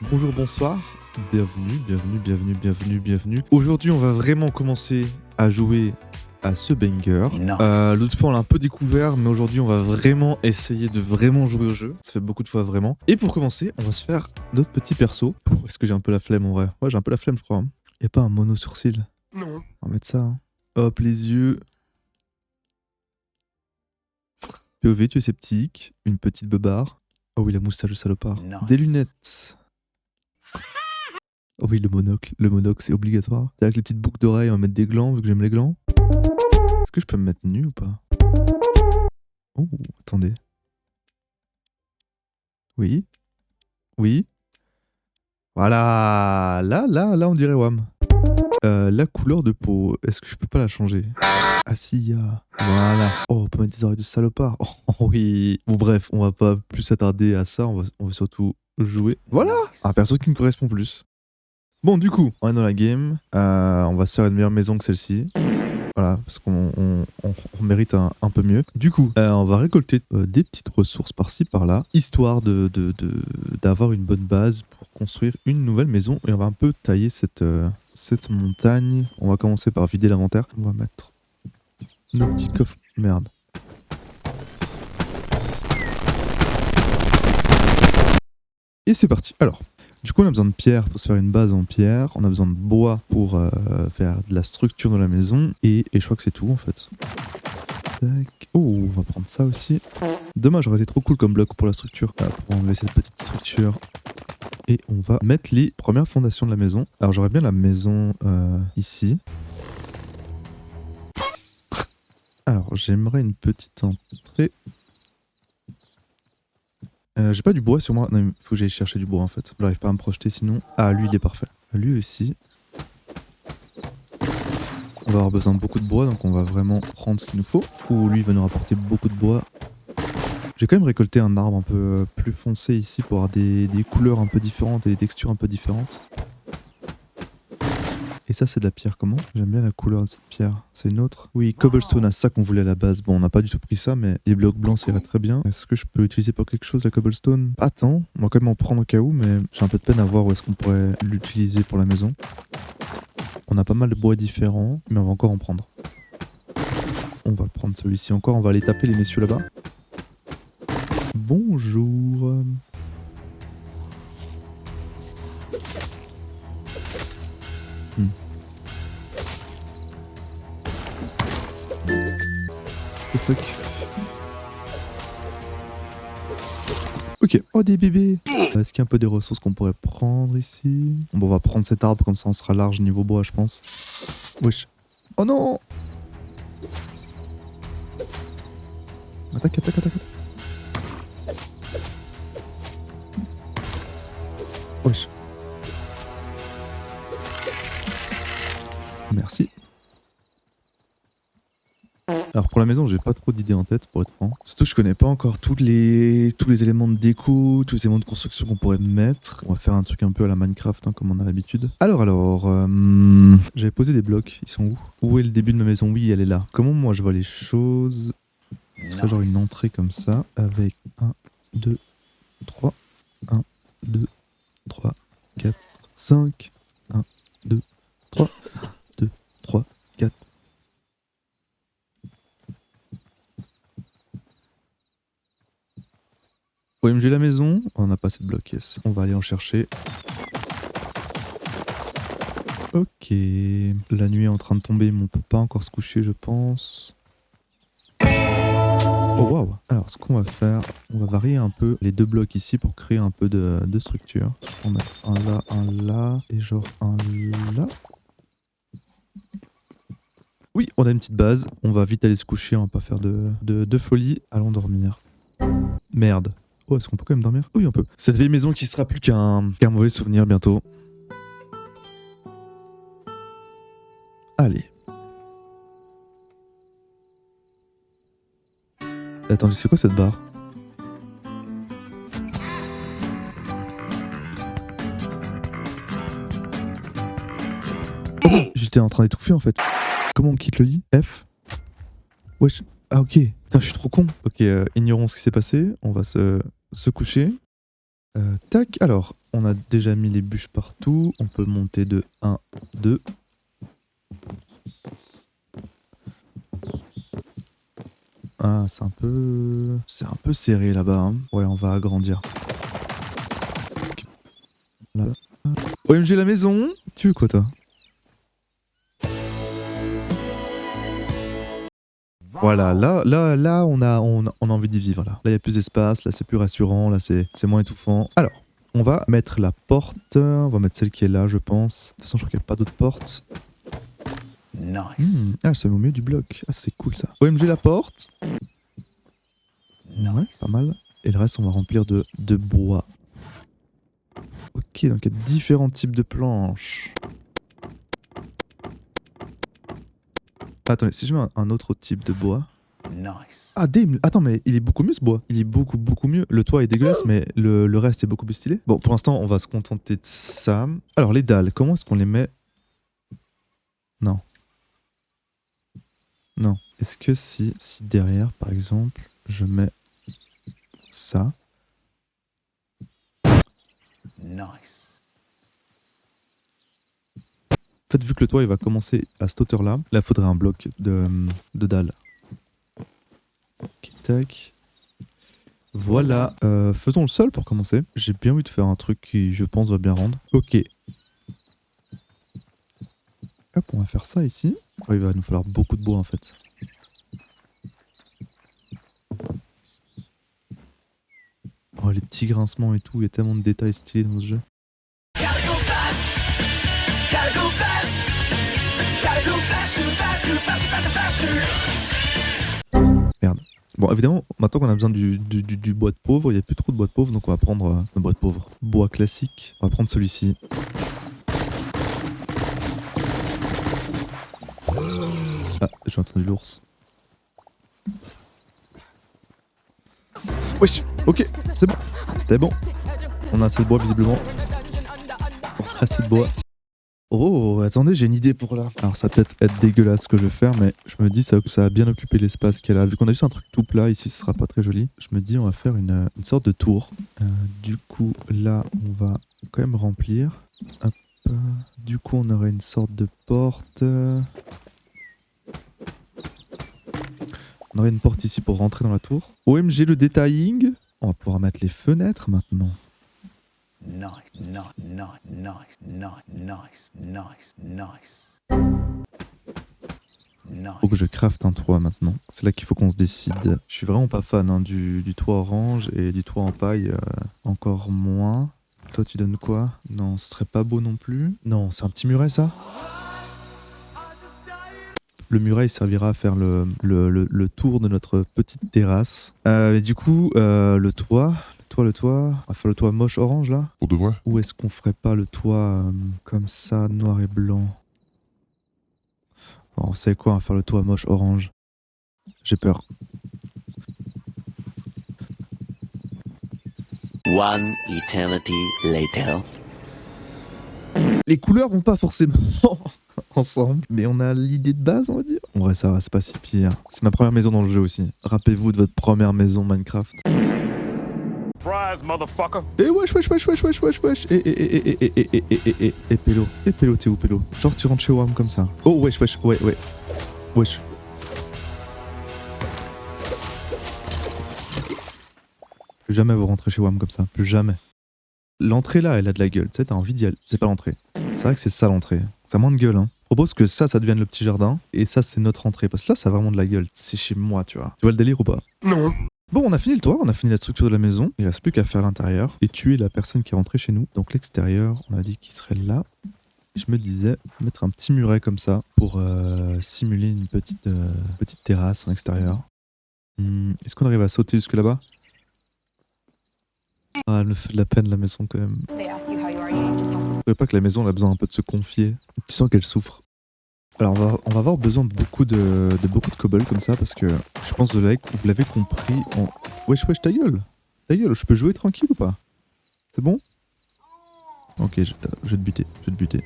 Bonjour, bonsoir, bienvenue. Aujourd'hui, on va vraiment commencer à jouer à ce banger. L'autre fois, on l'a un peu découvert, mais aujourd'hui, on va vraiment essayer de vraiment jouer au jeu. Ça fait beaucoup de fois vraiment. Et pour commencer, on va se faire notre petit perso. Est-ce que j'ai un peu la flemme en vrai? Ouais, j'ai un peu la flemme, je crois. Y a pas un mono sourcil? Non. On va mettre ça. Hein. Hop, les yeux. POV, tu es sceptique. Une petite beubare. Oh oui, la moustache de salopard. Non. Des lunettes. Oh oui, le monocle c'est obligatoire. C'est avec les petites boucles d'oreilles, on va mettre des glands vu que j'aime les glands. Est-ce que je peux me mettre nu ou pas? Oh, attendez. Oui. Oui. Voilà. Là, on dirait WAM. La couleur de peau, est-ce que je peux pas la changer? Ah si, y a... Voilà. Oh, on peut mettre des oreilles de salopard. Oh oui. Bon bref, on va pas plus s'attarder à ça, on va surtout jouer. Voilà. Un perso qui me correspond plus. Bon, du coup, on est dans la game. On va se faire une meilleure maison que celle-ci. Voilà, parce qu'on mérite un peu mieux. Du coup, on va récolter des petites ressources par-ci, par-là, histoire d'avoir une bonne base pour construire une nouvelle maison. Et on va un peu tailler cette montagne. On va commencer par vider l'inventaire. On va mettre nos petits coffres. Merde. Et c'est parti. Alors, du coup, on a besoin de pierre pour se faire une base en pierre. On a besoin de bois pour faire de la structure de la maison. Et je crois que c'est tout en fait. Tac. Oh, on va prendre ça aussi. Dommage, j'aurais été trop cool comme bloc pour la structure. Voilà, pour enlever cette petite structure. Et on va mettre les premières fondations de la maison. Alors, j'aurais bien la maison ici. Alors, j'aimerais une petite entrée. J'ai pas du bois sur moi. Non, il faut que j'aille chercher du bois en fait. J'arrive pas à me projeter sinon. Ah, lui, il est parfait. Lui aussi. On va avoir besoin de beaucoup de bois, donc on va vraiment prendre ce qu'il nous faut. Ou lui, il va nous rapporter beaucoup de bois. J'ai quand même récolté un arbre un peu plus foncé ici pour avoir des couleurs un peu différentes et des textures un peu différentes. Et ça, c'est de la pierre comment? J'aime bien la couleur de cette pierre. C'est une autre? Oui, cobblestone, à ça qu'on voulait à la base. Bon, on n'a pas du tout pris ça, mais les blocs blancs, ça irait très bien. Est-ce que je peux l'utiliser pour quelque chose, la cobblestone? Attends, on va quand même en prendre au cas où, mais j'ai un peu de peine à voir où est-ce qu'on pourrait l'utiliser pour la maison. On a pas mal de bois différents, mais on va encore en prendre. On va prendre celui-ci encore, on va aller taper les messieurs là-bas. Bonjour. Fuck. Ok, oh des bébés. Est-ce qu'il y a un peu des ressources qu'on pourrait prendre ici? Bon, on va prendre cet arbre, comme ça on sera large niveau bois, je pense. Wesh. Oh non! Attaque. Wesh. Merci. Alors pour la maison, j'ai pas trop d'idées en tête pour être franc. Surtout je connais pas encore tous les éléments de déco, tous les éléments de construction qu'on pourrait mettre. On va faire un truc un peu à la Minecraft hein, comme on a l'habitude. Alors, j'avais posé des blocs, ils sont où? Où est le début de ma maison? Oui, elle est là. Comment moi je vois les choses? Ce serait genre une entrée comme ça avec 1, 2, 3, 1, 2, 3, 4, 5, 1, 2, 3, 2, 3, 4. OMG la maison, on n'a pas assez de blocs, yes. On va aller en chercher. Ok. La nuit est en train de tomber, mais on peut pas encore se coucher, je pense. Oh waouh. Alors ce qu'on va faire, on va varier un peu les deux blocs ici pour créer un peu de structure. On va mettre un là, et genre un là. Oui, on a une petite base. On va vite aller se coucher, on va pas faire de folie. Allons dormir. Merde. Oh, est-ce qu'on peut quand même dormir? Oui, on peut. Cette vieille maison qui sera plus qu'un mauvais souvenir bientôt. Allez. Attends, c'est quoi cette barre? Oh non, j'étais en train d'étouffer en fait. Comment on quitte le lit? F. Wesh. Ah ok. Putain, je suis trop con. Ok, ignorons ce qui s'est passé. On va se coucher. Tac, alors, on a déjà mis les bûches partout. On peut monter de 1, 2. Ah, c'est un peu... C'est un peu serré là-bas. Hein. Ouais, on va agrandir. Là. OMG la maison. Tu veux quoi toi? Voilà, là, on a envie d'y vivre. Là, il y a plus d'espace, là, c'est plus rassurant, là, c'est moins étouffant. Alors, on va mettre la porte. On va mettre celle qui est là, je pense. De toute façon, je crois qu'il n'y a pas d'autres portes. Nice. Ah, c'est au milieu du bloc. Ah, c'est cool ça. OMG la porte. Ouais, pas mal. Et le reste, on va remplir de bois. Ok, donc il y a différents types de planches. Ah, attendez, si je mets un autre type de bois... Nice. Ah, damn. Attends, mais il est beaucoup mieux ce bois. Il est beaucoup mieux. Le toit est dégueulasse, mais le reste est beaucoup plus stylé. Bon, pour l'instant, on va se contenter de ça. Alors, les dalles, comment est-ce qu'on les met? Non. Non. Est-ce que si derrière, par exemple, je mets ça... Nice. En fait, vu que le toit il va commencer à cette hauteur-là, là, il faudrait un bloc de dalles. Ok, tac. Voilà. Faisons le sol pour commencer. J'ai bien envie de faire un truc qui, je pense, va bien rendre. Ok. Hop, on va faire ça ici. Oh, il va nous falloir beaucoup de bois, en fait. Oh, les petits grincements et tout. Il y a tellement de détails stylés dans ce jeu. Merde. Bon, évidemment, maintenant qu'on a besoin du bois de pauvre, il n'y a plus trop de bois de pauvre, donc on va prendre un bois de pauvre. Bois classique, on va prendre celui-ci. Ah, j'ai entendu l'ours. Wesh, ok, c'est bon, c'est bon. On a assez de bois visiblement. On a assez de bois. Oh, attendez, j'ai une idée pour là. Alors ça va peut-être être dégueulasse ce que je vais faire, mais je me dis ça va bien occuper l'espace qu'il y a là. Vu qu'on a juste un truc tout plat ici, ce sera pas très joli. Je me dis on va faire une sorte de tour. Du coup là, on va quand même remplir. Hop. Du coup on aurait une sorte de porte. On aurait une porte ici pour rentrer dans la tour. OMG le detailing. On va pouvoir mettre les fenêtres maintenant. Nice, nice, nice, nice, nice, nice, nice. Faut que je crafte un toit maintenant. C'est là qu'il faut qu'on se décide. Je suis vraiment pas fan hein, du toit orange et du toit en paille encore moins. Toi tu donnes quoi? Non, ce serait pas beau non plus. Non, c'est un petit muret ça? Le muret il servira à faire le tour de notre petite terrasse. Et du coup, le toit, on va faire le toit moche orange là. Pour de vrai? Ou est-ce qu'on ferait pas le toit comme ça, noir et blanc? Bon, vous savez quoi, on va faire le toit moche orange. J'ai peur. One eternity later. Les couleurs vont pas forcément ensemble, mais on a l'idée de base, on va dire. En vrai, ça va, c'est pas si pire. C'est ma première maison dans le jeu aussi. Rappelez-vous de votre première maison Minecraft. Surprise, motherfucker! Et wesh. Et Pélo. Et Pélo, t'es où Pélo? Genre tu rentres chez WAM comme ça. Oh wesh, ouais. Wesh. Plus jamais vous rentrez chez WAM comme ça. Plus jamais. L'entrée là, elle a de la gueule. Tu sais, t'as envie d'y aller. C'est pas l'entrée. C'est vrai que c'est ça l'entrée. Ça a moins de gueule, hein. Je propose que ça devienne le petit jardin. Et ça, c'est notre entrée. Parce que là, ça a vraiment de la gueule. C'est chez moi, tu vois. Tu vois le délire ou pas? Non. Bon, on a fini le toit, on a fini la structure de la maison. Il reste plus qu'à faire l'intérieur et tuer la personne qui est rentrée chez nous. Donc l'extérieur, on a dit qu'il serait là. Et je me disais mettre un petit muret comme ça pour simuler une petite terrasse en extérieur. Est-ce qu'on arrive à sauter jusque là-bas? Ah, elle me fait de la peine la maison quand même. Je savais pas que la maison elle a besoin un peu de se confier. Tu sens qu'elle souffre. Alors on va avoir besoin de beaucoup de cobble comme ça parce que je pense que vous l'avez compris. Wesh ta gueule, je peux jouer tranquille ou pas? C'est bon? Ok, je vais te buter.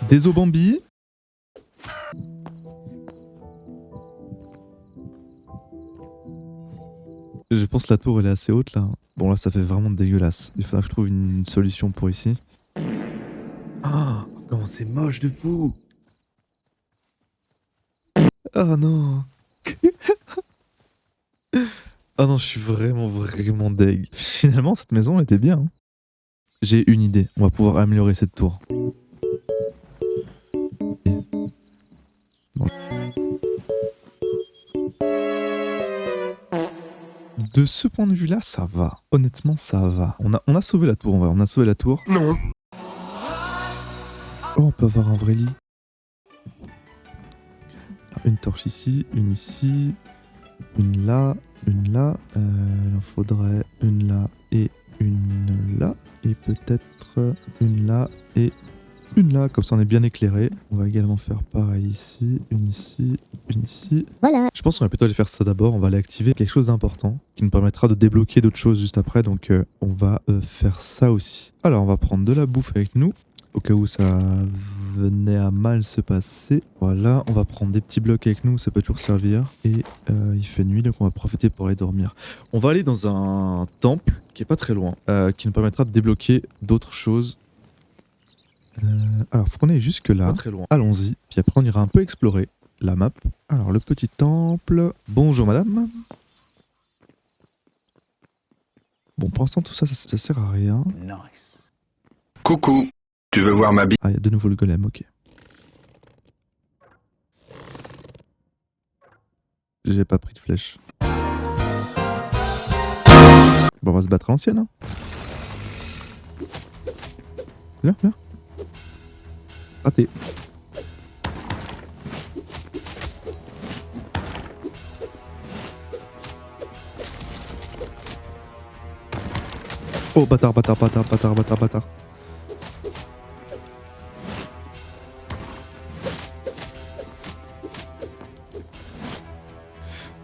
Désolé Bambi. Je pense que la tour elle est assez haute là. Bon là ça fait vraiment dégueulasse. Il faudra que je trouve une solution pour ici. Ah, comment c'est moche de fou. Ah non. Ah non, je suis vraiment deg. Finalement cette maison elle était bien. Hein. J'ai une idée. On va pouvoir améliorer cette tour. Bon. De ce point de vue-là, ça va. Honnêtement, ça va. On a sauvé la tour, en vrai. On a sauvé la tour. Non. Oh, on peut avoir un vrai lit. Une torche ici, une ici, une là, une là. Il en faudrait une là et une là. Et peut-être une là et une là. Comme ça, on est bien éclairé. On va également faire pareil ici, une ici, une ici. Voilà. Je pense qu'on va plutôt aller faire ça d'abord. On va aller activer quelque chose d'important qui nous permettra de débloquer d'autres choses juste après. Donc, on va faire ça aussi. Alors, on va prendre de la bouffe avec nous. Au cas où ça venait à mal se passer. Voilà, on va prendre des petits blocs avec nous, ça peut toujours servir. Et il fait nuit, donc on va profiter pour aller dormir. On va aller dans un temple qui est pas très loin, qui nous permettra de débloquer d'autres choses. Alors, faut qu'on aille jusque là. Pas très loin. Allons-y, puis après on ira un peu explorer la map. Alors, le petit temple. Bonjour madame. Bon, pour l'instant, tout ça, ça sert à rien. Nice. Coucou, tu veux voir ma bite? Ah, il y a de nouveau le golem, ok. J'ai pas pris de flèche. Bon, on va se battre à l'ancienne, hein. Viens, viens. Raté. Oh, bâtard, bâtard, bâtard, bâtard, bâtard, bâtard.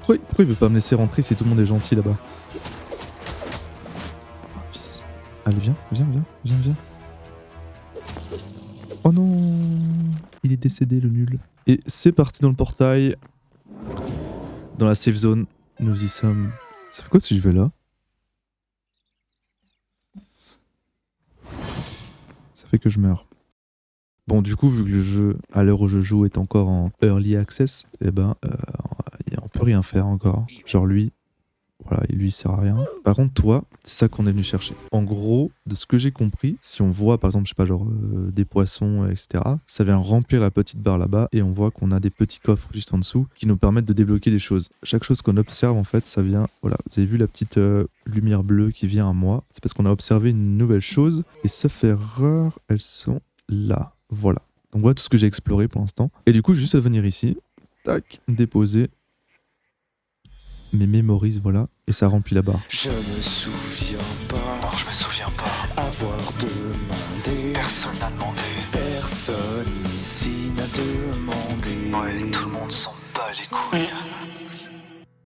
Pourquoi il veut pas me laisser rentrer si tout le monde est gentil là-bas? Oh, fils. Allez, viens, viens, viens, viens, viens. Oh non, il est décédé le nul. Et c'est parti dans le portail. Dans la safe zone, nous y sommes. Ça fait quoi si je vais là? Ça fait que je meurs. Bon, du coup, vu que le jeu, à l'heure où je joue, est encore en early access, eh ben, on peut rien faire encore. Genre lui, voilà, lui il sert à rien. Par contre, toi, c'est ça qu'on est venu chercher. En gros, de ce que j'ai compris, si on voit par exemple, je sais pas, genre des poissons, etc., ça vient remplir la petite barre là-bas et on voit qu'on a des petits coffres juste en dessous qui nous permettent de débloquer des choses. Chaque chose qu'on observe, en fait, ça vient, voilà, vous avez vu la petite lumière bleue qui vient à moi. C'est parce qu'on a observé une nouvelle chose et sauf erreur, elles sont là. Voilà. Donc voilà tout ce que j'ai exploré pour l'instant. Et du coup, juste à venir ici, tac, déposer mes mémorise, voilà, et ça remplit la barre. Je me souviens pas. Non, je me souviens pas. Avoir demandé. Personne n'a demandé. Personne ici n'a demandé. Ouais, tout le monde s'en bat les couilles.